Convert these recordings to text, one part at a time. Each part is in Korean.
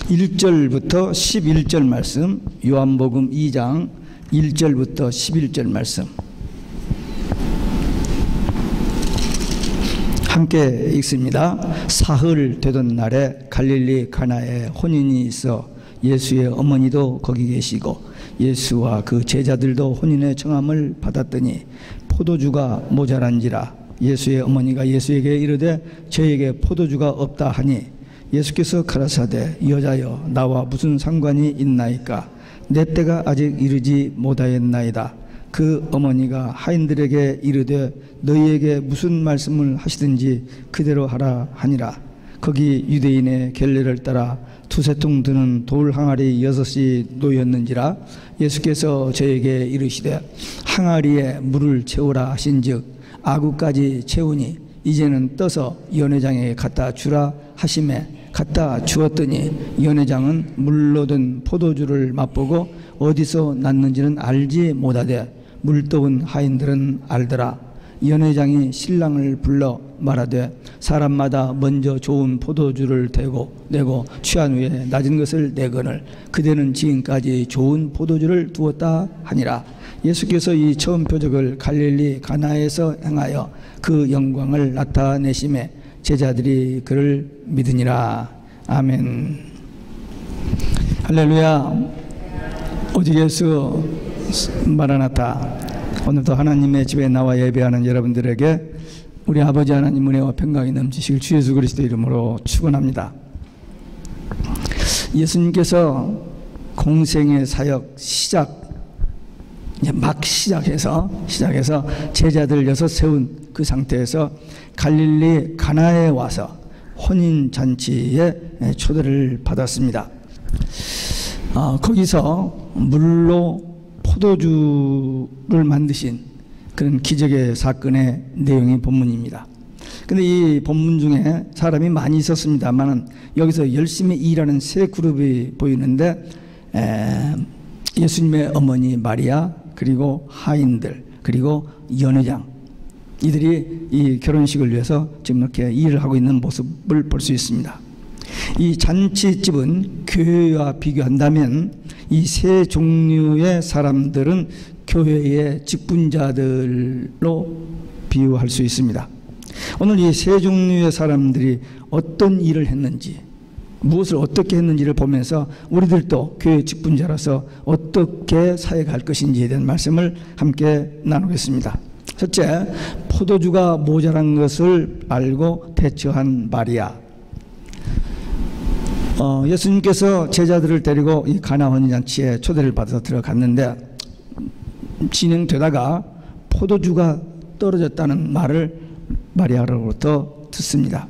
1절부터 11절 말씀, 요한복음 2장 1절부터 11절 말씀 함께 읽습니다. 사흘 되던 날에 갈릴리 가나에 혼인이 있어 예수의 어머니도 거기 계시고 예수와 그 제자들도 혼인의 청함을 받았더니 포도주가 모자란지라 예수의 어머니가 예수에게 이르되 저에게 포도주가 없다 하니 예수께서 가라사대 여자여 나와 무슨 상관이 있나이까 내 때가 아직 이르지 못하였나이다. 그 어머니가 하인들에게 이르되 너희에게 무슨 말씀을 하시든지 그대로 하라 하니라. 거기 유대인의 갤레를 따라 두세 통 드는 돌 항아리 6이 놓였는지라 예수께서 저에게 이르시되 항아리에 물을 채우라 하신즉 아구까지 채우니 이제는 떠서 연회장에 갖다 주라 하시매 갖다 주었더니 연회장은 물로 든 포도주를 맛보고 어디서 났는지는 알지 못하되 물떠온 하인들은 알더라. 연회장이 신랑을 불러 말하되 사람마다 먼저 좋은 포도주를 내고 취한 후에 낮은 것을 내거늘 그대는 지금까지 좋은 포도주를 두었다 하니라. 예수께서 이 처음 표적을 갈릴리 가나에서 행하여 그 영광을 나타내심에 제자들이 그를 믿으니라. 아멘. 할렐루야. 오직 예수 마라나타. 오늘도 하나님의 집에 나와 예배하는 여러분들에게 우리 아버지 하나님 은혜와 평강이 넘치시길 주 예수 그리스도 이름으로 축원합니다. 예수님께서 공생의 사역 막 시작해서 제자들 6 세운 그 상태에서 갈릴리 가나에 와서 혼인잔치에 초대를 받았습니다. 거기서 물로 포도주를 만드신 그런 기적의 사건의 내용이 본문입니다. 근데 이 본문 중에 사람이 많이 있었습니다만 여기서 열심히 일하는 세 그룹이 보이는데 예수님의 어머니 마리아 그리고 하인들 그리고 연회장 이들이 이 결혼식을 위해서 지금 이렇게 일을 하고 있는 모습을 볼 수 있습니다. 이 잔치집은 교회와 비교한다면 이 세 종류의 사람들은 교회의 직분자들로 비유할 수 있습니다. 오늘 이 세 종류의 사람들이 어떤 일을 했는지 무엇을 어떻게 했는지를 보면서 우리들도 교회 직분자로서 어떻게 사역할 것인지에 대한 말씀을 함께 나누겠습니다. 첫째, 포도주가 모자란 것을 알고 대처한 마리아. 예수님께서 제자들을 데리고 이 가나 혼인잔치에 초대를 받아서 들어갔는데 진행되다가 포도주가 떨어졌다는 말을 마리아로부터 듣습니다.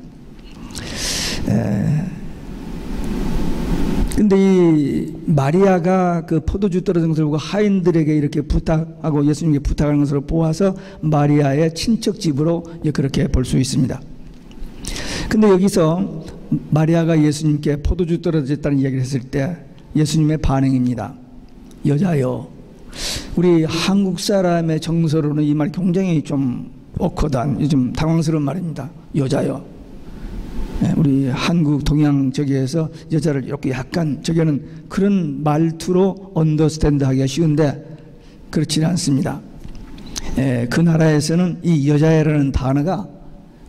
근데 이 마리아가 그 포도주 떨어진 것을 보고 하인들에게 이렇게 부탁하고 예수님께 부탁하는 것으로 보아서 마리아의 친척 집으로 그렇게 볼 수 있습니다. 근데 여기서 마리아가 예수님께 포도주 떨어졌다는 이야기를 했을 때 예수님의 반응입니다. 여자여. 우리 한국 사람의 정서로는 이 말 굉장히 좀 어커드한 요즘 당황스러운 말입니다. 여자여. 우리 한국 동양 저기에서 여자를 이렇게 약간 저기는 그런 말투로 언더스탠드 하기가 쉬운데 그렇지는 않습니다. 그 나라에서는 이 여자애라는 단어가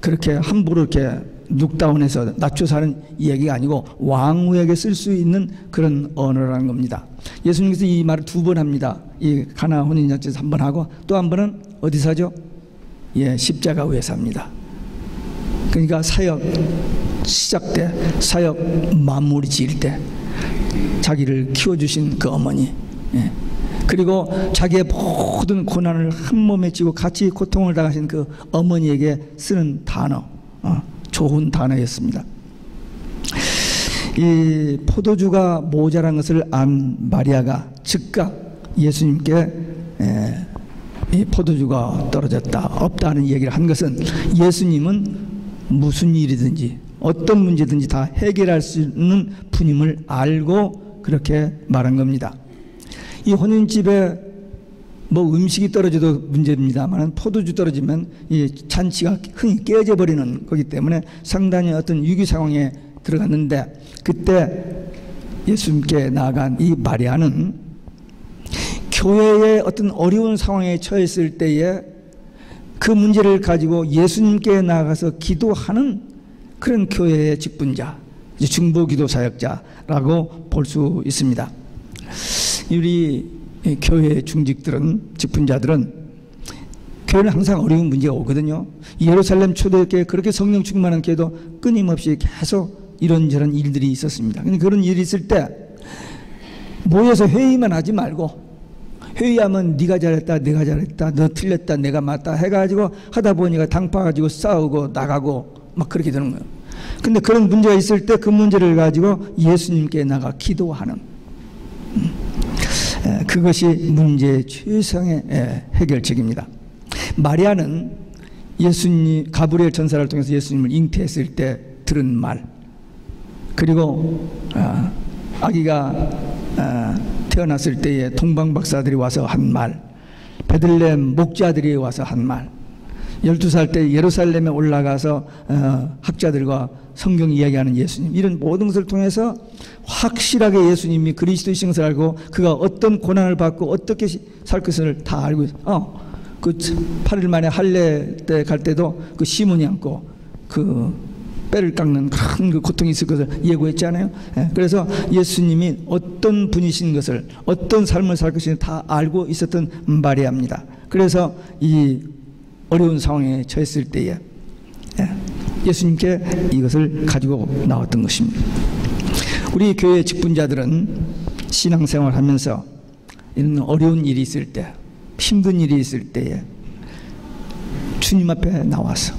그렇게 함부로 이렇게 룩다운해서 낮춰서 하는 이야기가 아니고 왕후에게 쓸 수 있는 그런 언어라는 겁니다. 예수님께서 이 말을 2번 합니다. 이 가나 혼인잔치에서 1번 하고 또 한 번은 어디서 하죠? 십자가 위에서 합니다. 그러니까 사역 시작 때, 사역 마무리 지을 때 자기를 키워주신 그 어머니, 그리고 자기의 모든 고난을 한 몸에 지고 같이 고통을 당하신 그 어머니에게 쓰는 단어, 좋은 단어였습니다. 이 포도주가 모자란 것을 안 마리아가 즉각 예수님께 이 포도주가 떨어졌다, 없다는 얘기를 한 것은 예수님은 무슨 일이든지 어떤 문제든지 다 해결할 수 있는 분임을 알고 그렇게 말한 겁니다. 이 혼인집에 뭐 음식이 떨어져도 문제입니다만 포도주 떨어지면 이 잔치가 흔히 깨져 버리는 거기 때문에 상당히 어떤 위기 상황에 들어갔는데 그때 예수님께 나아간 이 마리아는 교회의 어떤 어려운 상황에 처했을 때에 그 문제를 가지고 예수님께 나아가서 기도하는 그런 교회의 직분자, 중보기도 사역자라고 볼 수 있습니다. 우리 교회 중직들은, 직분자들은 교회는 항상 어려운 문제가 오거든요. 예루살렘 초대교회 그렇게 성령 충만한 교회도 끊임없이 계속 이런저런 일들이 있었습니다. 근데 그런 일이 있을 때 모여서 회의만 하지 말고, 회의하면 네가 잘했다, 내가 잘했다, 너 틀렸다, 내가 맞다 해가지고 하다 보니까 당파 가지고 싸우고 나가고 막 그렇게 되는 거예요. 근데 그런 문제가 있을 때 그 문제를 가지고 예수님께 나가 기도하는, 그것이 문제의 최상의 해결책입니다. 마리아는 예수님, 가브리엘 전사를 통해서 예수님을 잉태했을 때 들은 말, 그리고 아기가 태어났을 때에 동방박사들이 와서 한 말, 베들레헴 목자들이 와서 한 말, 12살 때 예루살렘에 올라가서 학자들과 성경 이야기하는 예수님, 이런 모든 것을 통해서 확실하게 예수님이 그리스도이신 것을 알고 그가 어떤 고난을 받고 어떻게 살 것을 다 알고 그 8일 만에 할례 때 갈 때도 그 시몬이 안고 그 뼈를 깎는 큰 그 고통이 있을 것을 예고했잖아요. 그래서 예수님이 어떤 분이신 것을, 어떤 삶을 살 것인지 다 알고 있었던 마리아입니다. 그래서 이 어려운 상황에 처했을 때에 예수님께 이것을 가지고 나왔던 것입니다. 우리 교회 직분자들은 신앙생활 하면서 이런 어려운 일이 있을 때, 힘든 일이 있을 때에 주님 앞에 나와서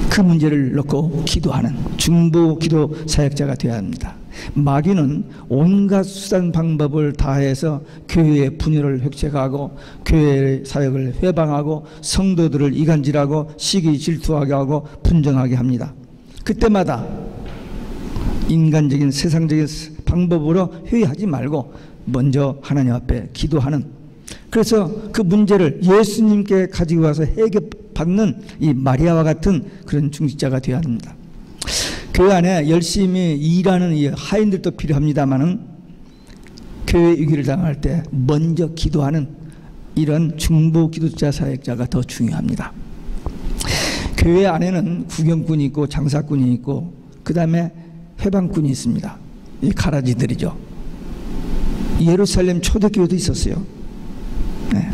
그 문제를 놓고 기도하는 중보 기도 사역자가 되어야 합니다. 마귀는 온갖 수단 방법을 다해서 교회의 분열을 획책하고 교회의 사역을 회방하고 성도들을 이간질하고 시기 질투하게 하고 분정하게 합니다. 그때마다 인간적인 세상적인 방법으로 회의하지 말고 먼저 하나님 앞에 기도하는, 그래서 그 문제를 예수님께 가지고 와서 해결받는 이 마리아와 같은 그런 중직자가 되어야 합니다. 교회 안에 열심히 일하는 이 하인들도 필요합니다만은 교회 위기를 당할 때 먼저 기도하는 이런 중보 기도자 사역자가 더 중요합니다. 교회 안에는 구경꾼이 있고 장사꾼이 있고 그 다음에 회방꾼이 있습니다. 이 가라지들이죠. 예루살렘 초대교회도 있었어요. 네.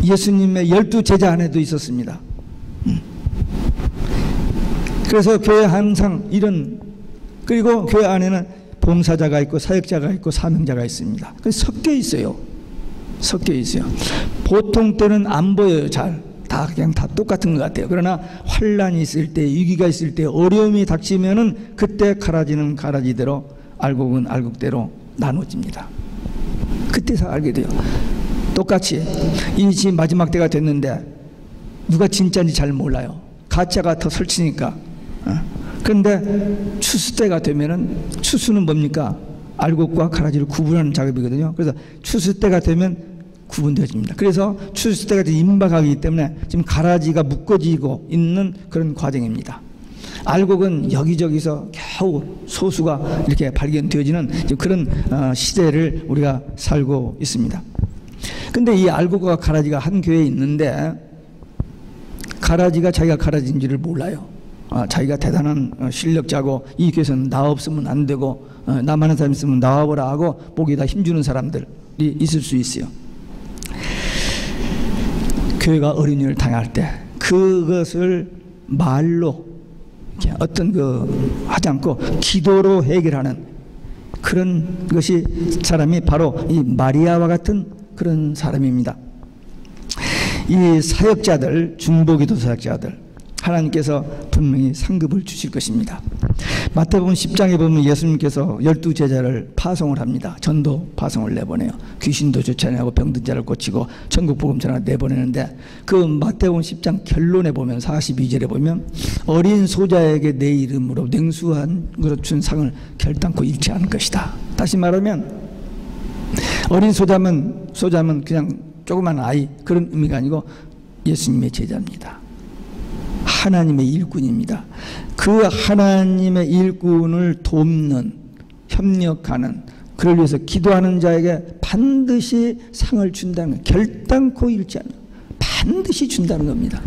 예수님의 12제자 안에도 있었습니다. 그래서 교회 항상 이런, 그리고 교회 안에는 봉사자가 있고 사역자가 있고 사명자가 있습니다. 섞여 있어요. 섞여 있어요. 보통 때는 안 보여요. 잘. 그냥 다 똑같은 것 같아요. 그러나 환란이 있을 때, 위기가 있을 때, 어려움이 닥치면은 그때 가라지는 가라지대로, 알곡은 알곡대로 나눠집니다. 그때서 알게 돼요. 똑같이 이 지금 마지막 때가 됐는데 누가 진짜인지 잘 몰라요. 가짜가 더 설치니까. 그런데 추수 때가 되면은, 추수는 뭡니까? 알곡과 가라지를 구분하는 작업이거든요. 그래서 추수 때가 되면 구분되어집니다. 그래서 추수 때가 임박하기 때문에 지금 가라지가 묶어지고 있는 그런 과정입니다. 알곡은 여기저기서 겨우 소수가 이렇게 발견되어지는 그런 시대를 우리가 살고 있습니다. 근데 이 알곡과 가라지가 한 교회에 있는데 가라지가 자기가 가라지인지를 몰라요. 자기가 대단한 실력자고 이 교회에서는 나 없으면 안 되고 나 많은 사람 있으면 나와보라 하고 목에다 힘주는 사람들이 있을 수 있어요. 교회가 어려운 일을 당할 때 그것을 말로 어떤 하지 않고 기도로 해결하는 그런 것이 사람이 바로 이 마리아와 같은 그런 사람입니다. 이 사역자들, 중보기도 사역자들, 하나님께서 분명히 상급을 주실 것입니다. 마태복음 10장에 보면 예수님께서 12제자를 파송을 합니다. 전도 파송을 내보내요. 귀신도 쫓아내고 병든 자를 고치고 천국 복음 전하 내보내는데 그 마태복음 10장 결론에 보면 42절에 보면 어린 소자에게 내 이름으로 냉수한 것으로 준 상을 결단코 잃지 않을 것이다. 다시 말하면 어린 소자면 그냥 조그만 아이, 그런 의미가 아니고 예수님의 제자입니다. 하나님의 일꾼입니다. 그 하나님의 일꾼을 돕는, 협력하는, 그를 위해서 기도하는 자에게 반드시 상을 준다는, 결단코 잃지 않는, 반드시 준다는 겁니다.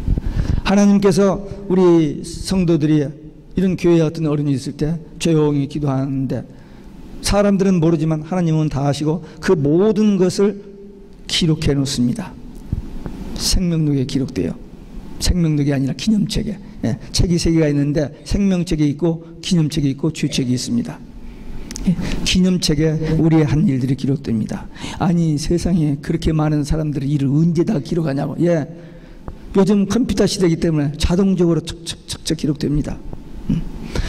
하나님께서 우리 성도들이 이런 교회 어떤 어른이 있을 때 조용히 기도하는데 사람들은 모르지만 하나님은 다 아시고 그 모든 것을 기록해 놓습니다. 생명록에 기록돼요. 생명록이 아니라 기념책에. 예, 책이 3개가 있는데 생명책이 있고 기념책이 있고 주책이 있습니다. 예, 기념책에 우리의 한 일들이 기록됩니다. 아니 세상에 그렇게 많은 사람들의 일을 언제 다 기록하냐고. 예, 요즘 컴퓨터 시대이기 때문에 자동적으로 척척척척 기록됩니다.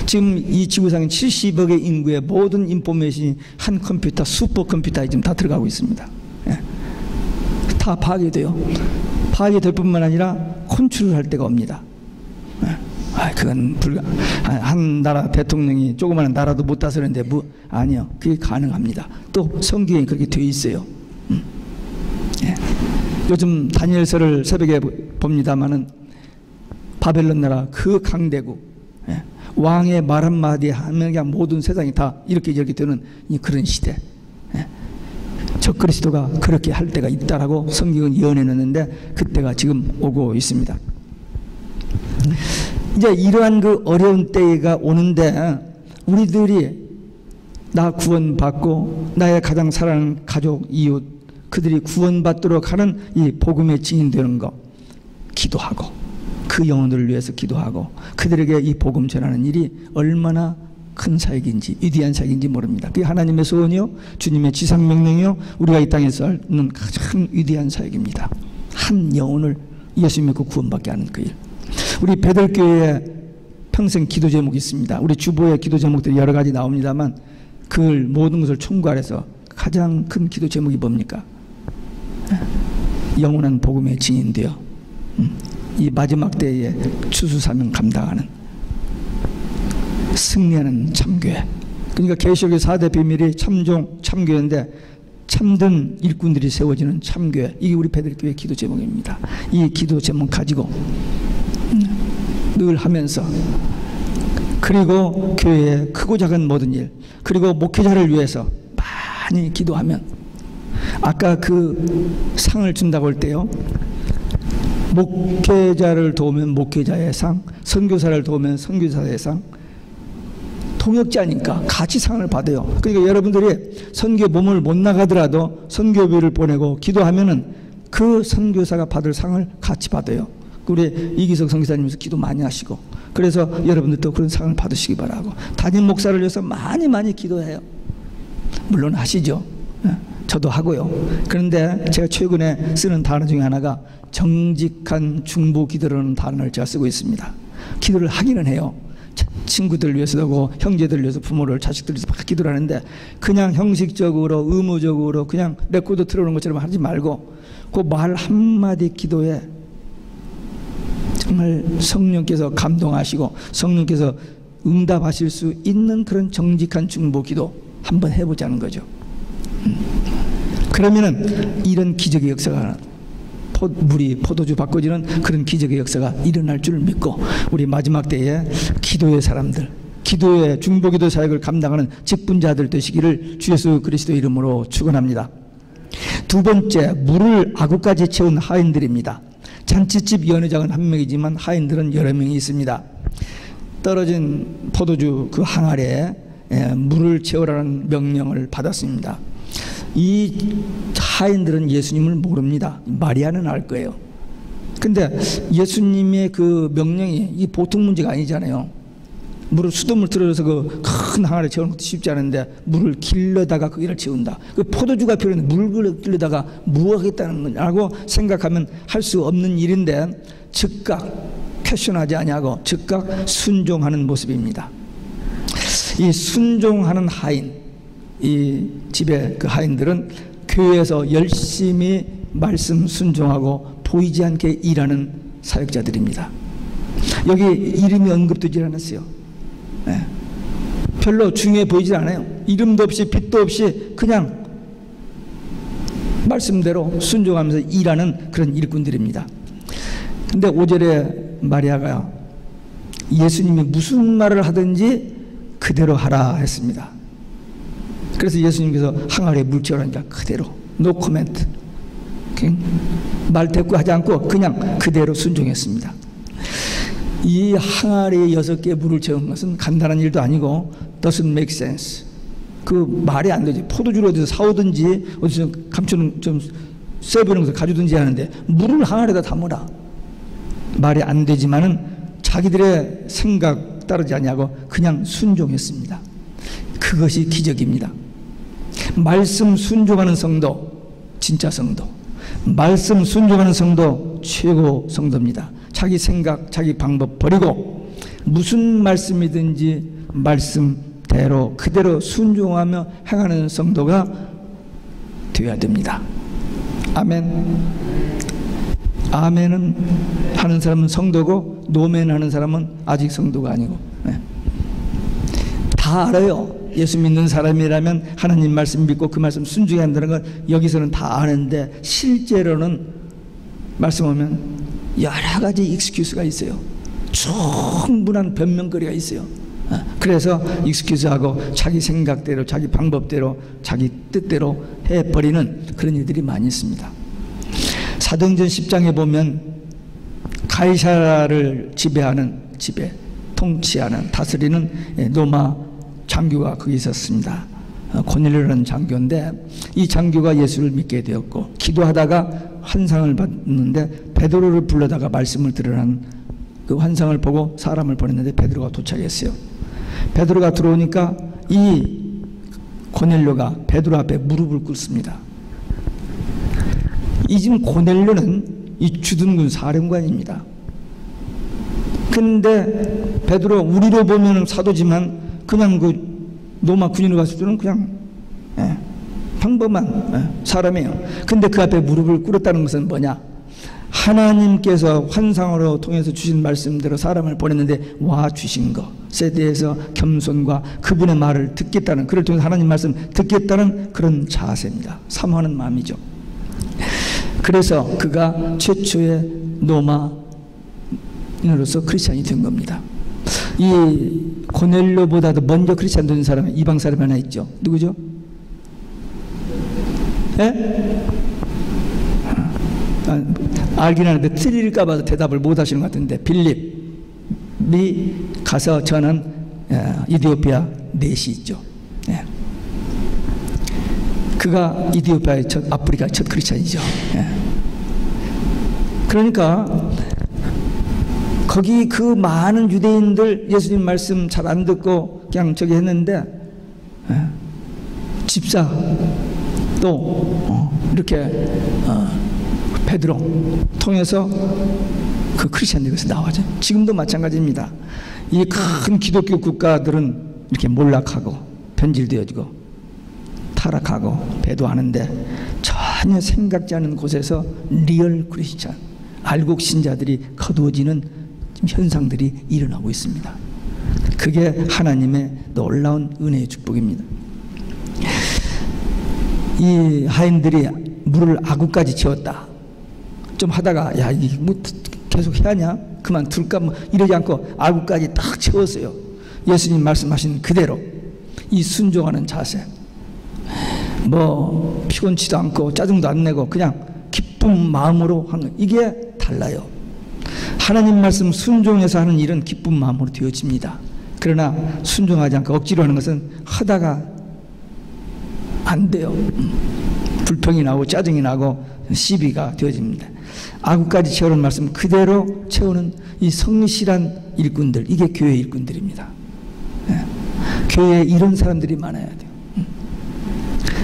지금 이 지구상의 70억의 인구의 모든 인포메이션이 한 컴퓨터, 슈퍼컴퓨터에 지금 다 들어가고 있습니다. 예. 다 파괴돼요. 파괴될 뿐만 아니라 컨트롤 할 데가 없니다. 예. 그건 한 나라 대통령이 조그마한 나라도 못 다스리는데 아니요, 그게 가능합니다. 또 성경에 그렇게 되어 있어요. 예. 요즘 다니엘서를 새벽에 봅니다마는 바벨론 나라 그 강대국, 예. 왕의 말 한마디 하면 그냥 모든 세상이 다 이렇게 되는 그런 시대. 예. 적그리스도가 그렇게 할 때가 있다라고 성경은 예언해놨는데 그때가 지금 오고 있습니다. 이제 이러한 그 어려운 때가 오는데 우리들이 나 구원받고 나의 가장 사랑하는 가족, 이웃, 그들이 구원받도록 하는 이 복음의 증인되는 거, 기도하고 그 영혼들을 위해서 기도하고 그들에게 이 복음 전하는 일이 얼마나 큰 사역인지, 위대한 사역인지 모릅니다. 그게 하나님의 소원이요, 주님의 지상명령이요, 우리가 이 땅에서 하는 가장 위대한 사역입니다. 한 영혼을 예수 믿고 구원받게 하는 그 일. 우리 베들교회에 평생 기도 제목이 있습니다. 우리 주보의 기도 제목들이 여러 가지 나옵니다만 그 모든 것을 총괄해서 가장 큰 기도 제목이 뭡니까? 영원한 복음의 증인되어 이 마지막 때에 추수사명 감당하는, 승리하는 참교회. 그러니까 계시록의 4대 비밀이 참종, 참교회인데 참된 일꾼들이 세워지는 참교회. 이게 우리 베들교회 기도 제목입니다. 이 기도 제목 가지고 늘 하면서, 그리고 교회의 크고 작은 모든 일, 그리고 목회자를 위해서 많이 기도하면, 아까 그 상을 준다고 할 때요, 목회자를 도우면 목회자의 상, 선교사를 도우면 선교사의 상, 통역자니까 같이 상을 받아요. 그러니까 여러분들이 선교 몸을 못 나가더라도 선교비를 보내고 기도하면은 그 선교사가 받을 상을 같이 받아요. 우리 이기석 선교사님께서 기도 많이 하시고, 그래서 여러분들도 그런 상을 받으시기 바라고, 담임 목사를 위해서 많이 기도해요. 물론 하시죠. 저도 하고요. 그런데 제가 최근에 쓰는 단어 중에 하나가 정직한 중보 기도라는 단어를 제가 쓰고 있습니다. 기도를 하기는 해요. 친구들을 위해서도 하고 형제들을 위해서, 부모를, 자식들을 위해서 막 기도를 하는데 그냥 형식적으로 의무적으로 그냥 레코드 틀어놓은 것처럼 하지 말고 그 말 한마디 기도에 정말 성령께서 감동하시고 성령께서 응답하실 수 있는 그런 정직한 중보 기도 한번 해보자는 거죠. 그러면은 이런 기적의 역사가, 물이 포도주 바꿔지는 그런 기적의 역사가 일어날 줄 믿고, 우리 마지막 때에 기도의 사람들, 기도의 중보기도 사역을 감당하는 직분자들 되시기를 주 예수 그리스도 이름으로 축원합니다. 두 번째, 물을 아구까지 채운 하인들입니다. 잔치집 연회장은 한 명이지만 하인들은 여러 명이 있습니다. 떨어진 포도주 그 항아리에 물을 채우라는 명령을 받았습니다. 이 하인들은 예수님을 모릅니다. 마리아는 알 거예요. 근데 예수님의 그 명령이 이 보통 문제가 아니잖아요. 물을 수돗물 틀어서 그 큰 항아리에 채우는 것도 쉽지 않은데 물을 길러다가 거기를 채운다. 그 포도주가 필요한데 물을 길러다가 뭐 하겠다는 거냐고 생각하면 할 수 없는 일인데 즉각 퀘션하지 아니하고 즉각 순종하는 모습입니다. 이 순종하는 하인, 이 집의 그 하인들은 교회에서 열심히 말씀 순종하고 보이지 않게 일하는 사역자들입니다. 여기 이름이 언급되지 않았어요. 네. 별로 중요해 보이지 않아요. 이름도 없이 빛도 없이 그냥 말씀대로 순종하면서 일하는 그런 일꾼들입니다. 근데 5절에 마리아가 예수님이 무슨 말을 하든지 그대로 하라 했습니다. 그래서 예수님께서 항아리에 물 채우라니까 그대로 노 코멘트, 말 대꾸 하지 않고 그냥 그대로 순종했습니다. 이 항아리에 6개의 물을 채운 것은 간단한 일도 아니고 doesn't make sense. 그 말이 안 되지. 포도주를 어디서 사오든지 어디서 감추는 좀 쇠보는 것을 가져든지 하는데 물을 항아리에다 담으라. 말이 안 되지만은 자기들의 생각 따르지 않냐고 그냥 순종했습니다. 그것이 기적입니다. 말씀 순종하는 성도, 진짜 성도. 말씀 순종하는 성도, 최고 성도입니다. 자기 생각, 자기 방법 버리고 무슨 말씀이든지 말씀대로 그대로 순종하며 행하는 성도가 되어야 됩니다. 아멘. 아멘은 하는 사람은 성도고 노멘 하는 사람은 아직 성도가 아니고. 네. 다 알아요. 예수 믿는 사람이라면 하나님 말씀 믿고 그 말씀 순종해야 한다는 건 여기서는 다 아는데 실제로는 말씀 오면 여러 가지 익스큐스가 있어요. 충분한 변명거리가 있어요. 그래서 익스큐스하고 자기 생각대로 자기 방법대로 자기 뜻대로 해버리는 그런 일들이 많이 있습니다. 사도행전 10장에 보면 가이사라를 통치하는 다스리는 로마 장교가 거기 있었습니다. 고넬료라는 장교인데 이 장교가 예수를 믿게 되었고 기도하다가 환상을 봤는데 베드로를 불러다가 말씀을 들으라는 그 환상을 보고 사람을 보냈는데 베드로가 도착했어요. 베드로가 들어오니까 이 고넬료가 베드로 앞에 무릎을 꿇습니다. 이 지금 고넬료는 이 주둔군 사령관입니다. 근데 베드로 우리로 보면 사도지만 그냥 그 로마 군인으로 갔을 때는 그냥 평범한 사람이에요. 근데 그 앞에 무릎을 꿇었다는 것은 뭐냐? 하나님께서 환상으로 통해서 주신 말씀대로 사람을 보냈는데 와 주신 것에 대해서 겸손과 그분의 말을 듣겠다는, 그를 통해서 하나님 말씀 듣겠다는 그런 자세입니다. 사모하는 마음이죠. 그래서 그가 최초의 로마인으로서 크리스찬이 된 겁니다. 이 고넬료보다도 먼저 크리스찬 된 사람은 이방 사람이 하나 있죠. 누구죠? 예? 알긴 하는데 틀릴까 봐서 대답을 못 하시는 것 같은데 빌립이 가서 전한 이디오피아 넷이 있죠. 예. 그가 이디오피아의 아프리카의 첫 크리스찬이죠. 예. 그러니까 거기 그 많은 유대인들 예수님 말씀 잘 안 듣고 그냥 저기 했는데 집사 또 이렇게 베드로 통해서 그 크리스찬들이 것이 나와죠. 지금도 마찬가지입니다. 이 큰 기독교 국가들은 이렇게 몰락하고 변질되어지고 타락하고 배도하는데 전혀 생각지 않은 곳에서 리얼 크리스찬 알곡 신자들이 거두어지는 현상들이 일어나고 있습니다. 그게 하나님의 놀라운 은혜의 축복입니다. 이 하인들이 물을 아구까지 채웠다. 좀 하다가 야 이게 뭐 계속 해야 하냐? 그만 둘까? 뭐 이러지 않고 아구까지 딱 채웠어요. 예수님 말씀하신 그대로 이 순종하는 자세. 뭐 피곤치도 않고 짜증도 안 내고 그냥 기쁜 마음으로 하는 이게 달라요. 하나님 말씀 순종해서 하는 일은 기쁜 마음으로 되어집니다. 그러나 순종하지 않고 억지로 하는 것은 하다가 안 돼요. 불평이 나고 짜증이 나고 시비가 되어집니다. 아구까지 채우는 말씀 그대로 채우는 이 성실한 일꾼들, 이게 교회 일꾼들입니다. 교회에 이런 사람들이 많아야 돼요.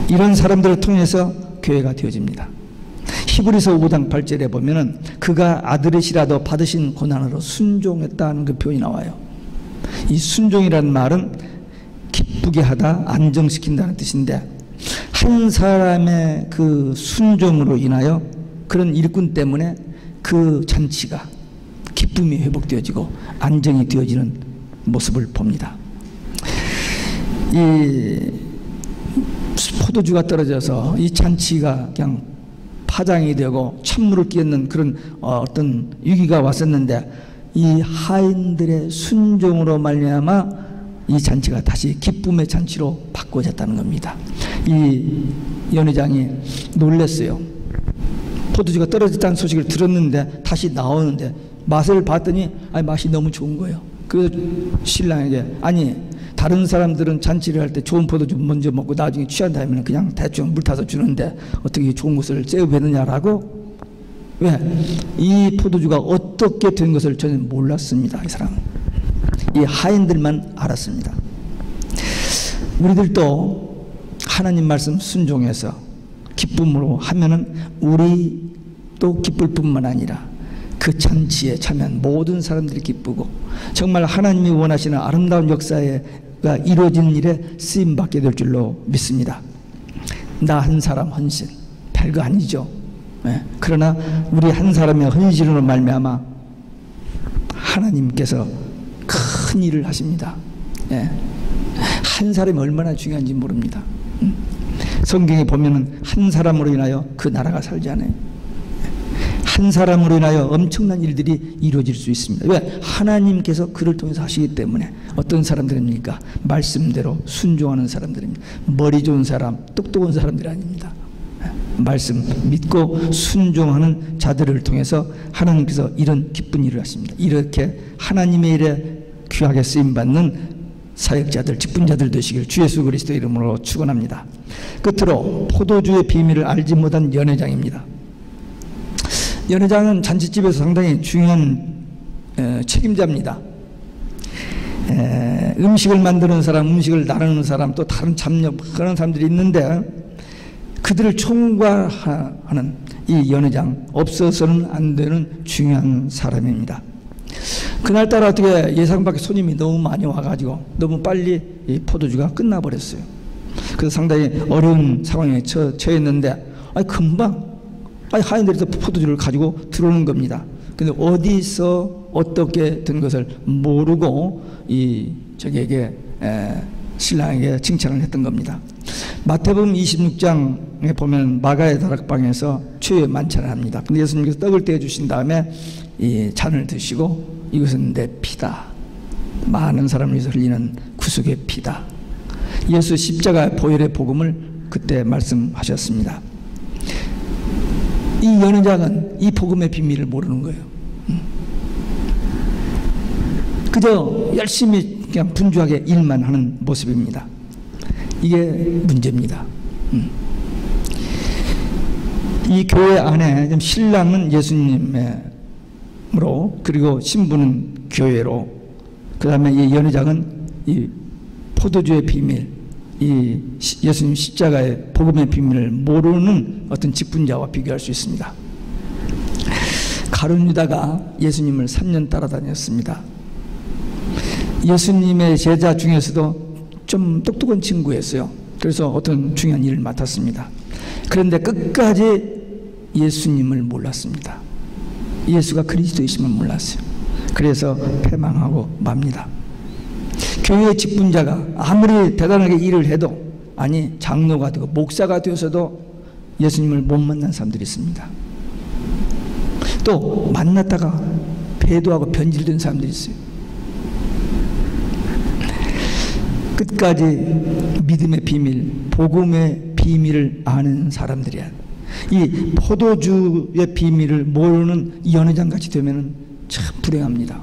이런 사람들을 통해서 교회가 되어집니다. 히브리서 5장 8절에 보면은 그가 아들이시라도 받으신 고난으로 순종했다는 그 표현이 나와요. 이 순종이라는 말은 기쁘게 하다, 안정시킨다는 뜻인데 한 사람의 그 순종으로 인하여 그런 일꾼 때문에 그 잔치가 기쁨이 회복되어지고 안정이 되어지는 모습을 봅니다. 이 포도주가 떨어져서 이 잔치가 그냥 파장이 되고 찬물을 끼얹는 그런 어떤 위기가 왔었는데 이 하인들의 순종으로 말미암아 이 잔치가 다시 기쁨의 잔치로 바꿔졌다는 겁니다. 이 연회장이 놀랐어요. 포도주가 떨어졌다는 소식을 들었는데 다시 나오는데 맛을 봤더니 맛이 너무 좋은 거예요. 그 신랑에게 아니 다른 사람들은 잔치를 할 때 좋은 포도주 먼저 먹고 나중에 취한 다음에 그냥 대충 물 타서 주는데 어떻게 좋은 것을 째어배느냐라고. 왜? 이 포도주가 어떻게 된 것을 저는 몰랐습니다. 이 사람은. 이 하인들만 알았습니다. 우리들도 하나님 말씀 순종해서 기쁨으로 하면은 우리도 기쁠 뿐만 아니라 그 잔치에 참여한 모든 사람들이 기쁘고 정말 하나님이 원하시는 아름다운 역사가 이루어지는 일에 쓰임받게 될 줄로 믿습니다. 나 한 사람 헌신 별거 아니죠. 네. 그러나 우리 한 사람의 헌신으로 말미암아 하나님께서 큰 일을 하십니다. 네. 한 사람이 얼마나 중요한지 모릅니다. 성경에 보면은 한 사람으로 인하여 그 나라가 살잖아요. 한 사람으로 인하여 엄청난 일들이 이루어질 수 있습니다. 왜? 하나님께서 그를 통해서 하시기 때문에. 어떤 사람들입니까? 말씀대로 순종하는 사람들입니다. 머리 좋은 사람, 똑똑한 사람들이 아닙니다. 말씀 믿고 순종하는 자들을 통해서 하나님께서 이런 기쁜 일을 하십니다. 이렇게 하나님의 일에 귀하게 쓰임받는 사역자들, 직분자들 되시길 주 예수 그리스도 이름으로 축원합니다. 끝으로 포도주의 비밀을 알지 못한 연회장입니다. 연회장은 잔치집에서 상당히 중요한 책임자입니다. 음식을 만드는 사람, 음식을 나르는 사람, 또 다른 참여 그런 사람들이 있는데 그들을 총괄하는 이 연회장, 없어서는 안 되는 중요한 사람입니다. 그날따라 어떻게 예상 밖의 손님이 너무 많이 와가지고 너무 빨리 이 포도주가 끝나버렸어요. 그래서 상당히 어려운 상황에 처했는데 금방 하인들이 포도주를 가지고 들어오는 겁니다. 근데 어디서 어떻게 된 것을 모르고 저기에게 신랑에게 칭찬을 했던 겁니다. 마태복음 26장에 보면 마가의 다락방에서 최후의 만찬을 합니다. 근데 예수님께서 떡을 떼어 주신 다음에 이 잔을 드시고 이것은 내 피다. 많은 사람을 위해서 흘리는 구속의 피다. 예수 십자가 보혈의 복음을 그때 말씀하셨습니다. 이 연회장은 이 복음의 비밀을 모르는 거예요. 그저 열심히 그냥 분주하게 일만 하는 모습입니다. 이게 문제입니다. 이 교회 안에 신랑은 예수님으로, 그리고 신부는 교회로, 그 다음에 이 연회장은 이 포도주의 비밀, 이 예수님 십자가의 복음의 비밀을 모르는 어떤 직분자와 비교할 수 있습니다. 가룟 유다가 예수님을 3년 따라다녔습니다. 예수님의 제자 중에서도 좀 똑똑한 친구였어요. 그래서 어떤 중요한 일을 맡았습니다. 그런데 끝까지 예수님을 몰랐습니다. 예수가 그리스도이심을 몰랐어요. 그래서 패망하고 맙니다. 교회의 직분자가 아무리 대단하게 일을 해도, 아니 장로가 되고 목사가 되어서도 예수님을 못 만난 사람들이 있습니다. 또 만났다가 배도하고 변질된 사람들이 있어요. 끝까지 믿음의 비밀, 복음의 비밀을 아는 사람들이야. 이 포도주의 비밀을 모르는 연회장같이 되면 참 불행합니다.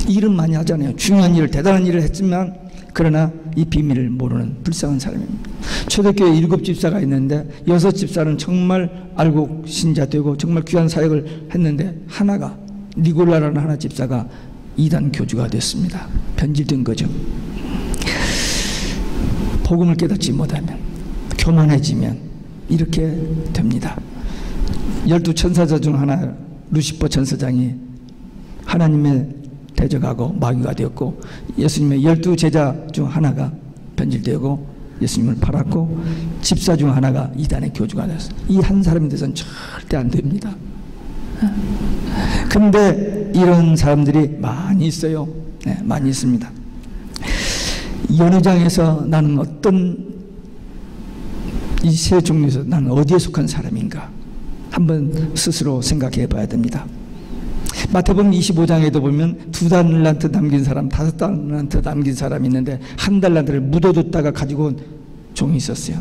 일은 많이 하잖아요. 중요한 일을, 대단한 일을 했지만 그러나 이 비밀을 모르는 불쌍한 사람입니다. 초대교회 7집사가 있는데 6집사는 정말 알고 신자되고 정말 귀한 사역을 했는데 하나가, 니골라라는 하나 집사가 이단 교주가 됐습니다. 변질된 거죠. 복음을 깨닫지 못하면, 교만해지면 이렇게 됩니다. 12천사자 중 하나 루시퍼 천사장이 하나님의 대적하고 마귀가 되었고, 예수님의 12제자 중 하나가 변질되고 예수님을 팔았고, 집사 중 하나가 이단의 교주가 되었어요. 이 한 사람에 대해서는 절대 안 됩니다. 근데 이런 사람들이 많이 있어요. 네, 많이 있습니다. 연회장에서 나는 어떤, 이 세 종류에서 나는 어디에 속한 사람인가 한번 스스로 생각해 봐야 됩니다. 마태복음 25장에도 보면 2달란트 남긴 사람, 5달란트 남긴 사람이 있는데 1달란트를 묻어뒀다가 가지고 온 종이 있었어요.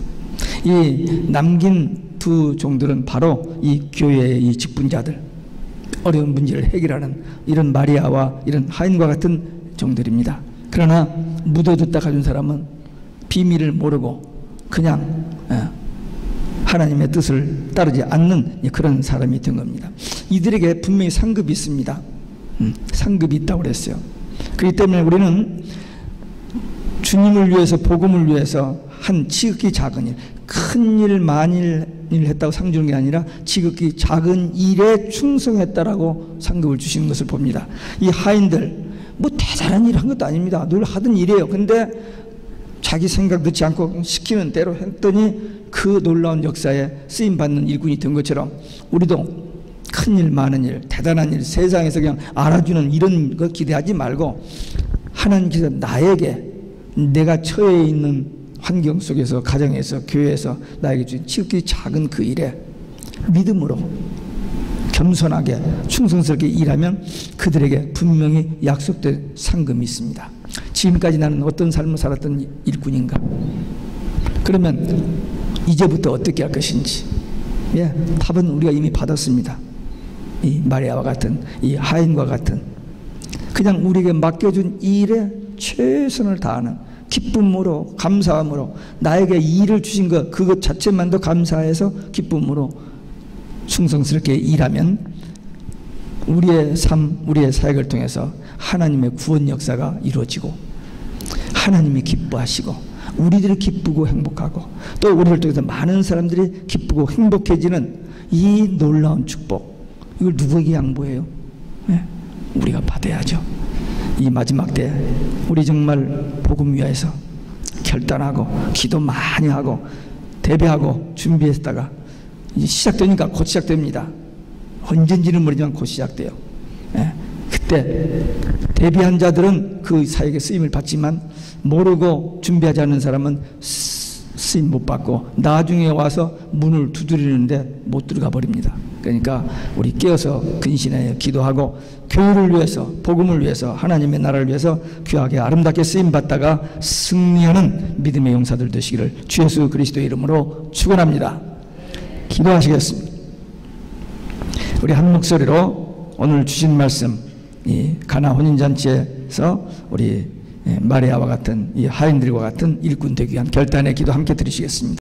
이 남긴 두 종들은 바로 이 교회의 이 직분자들, 어려운 문제를 해결하는 이런 마리아와 이런 하인과 같은 종들입니다. 그러나 묻어뒀다 가진 사람은 비밀을 모르고 그냥 하나님의 뜻을 따르지 않는 그런 사람이 된 겁니다. 이들에게 분명히 상급이 있습니다. 상급이 있다고 그랬어요. 그렇기 때문에 우리는 주님을 위해서, 복음을 위해서 한 지극히 작은 일, 큰 일, 많은 일을 했다고 상 주는 게 아니라 지극히 작은 일에 충성했다라고 상급을 주시는 것을 봅니다. 이 하인들 뭐 대단한 일을 한 것도 아닙니다. 늘 하던 일이에요. 근데 자기 생각 넣지 않고 시키는 대로 했더니 그 놀라운 역사에 쓰임받는 일꾼이 된 것처럼 우리도 큰 일, 많은 일, 대단한 일, 세상에서 그냥 알아주는 이런 거 기대하지 말고 하나님께서 나에게 내가 처해 있는 환경 속에서, 가정에서, 교회에서 나에게 주신 지극히 작은 그 일에 믿음으로 겸손하게 충성스럽게 일하면 그들에게 분명히 약속된 상금이 있습니다. 지금까지 나는 어떤 삶을 살았던 일꾼인가? 그러면 이제부터 어떻게 할 것인지, 답은 우리가 이미 받았습니다. 이 마리아와 같은, 이 하인과 같은, 그냥 우리에게 맡겨준 일에 최선을 다하는 기쁨으로, 감사함으로, 나에게 일을 주신 것, 그것 자체만도 감사해서 기쁨으로 충성스럽게 일하면 우리의 삶, 우리의 사역을 통해서 하나님의 구원 역사가 이루어지고 하나님이 기뻐하시고 우리들이 기쁘고 행복하고 또 우리를 통해서 많은 사람들이 기쁘고 행복해지는 이 놀라운 축복, 이걸 누구에게 양보해요? 우리가 받아야죠. 이 마지막 때 우리 정말 복음 위하여서 결단하고 기도 많이 하고 대비하고 준비했다가 이제 시작되니까 곧 시작됩니다. 언젠지는 모르지만 곧 시작돼요. 그때 대비한 자들은 그 사역에 쓰임을 받지만 모르고 준비하지 않는 사람은 쓰임 못 받고 나중에 와서 문을 두드리는데 못 들어가 버립니다. 그러니까 우리 깨어서 근신하여 기도하고 교회를 위해서, 복음을 위해서, 하나님의 나라를 위해서 귀하게 아름답게 쓰임 받다가 승리하는 믿음의 용사들 되시기를 주 예수 그리스도의 이름으로 축원합니다. 기도하시겠습니다. 우리 한 목소리로 오늘 주신 말씀, 이 가나 혼인잔치에서 우리 마리아와 같은 이 하인들과 같은 일꾼 되기 위한 결단의 기도 함께 드리시겠습니다.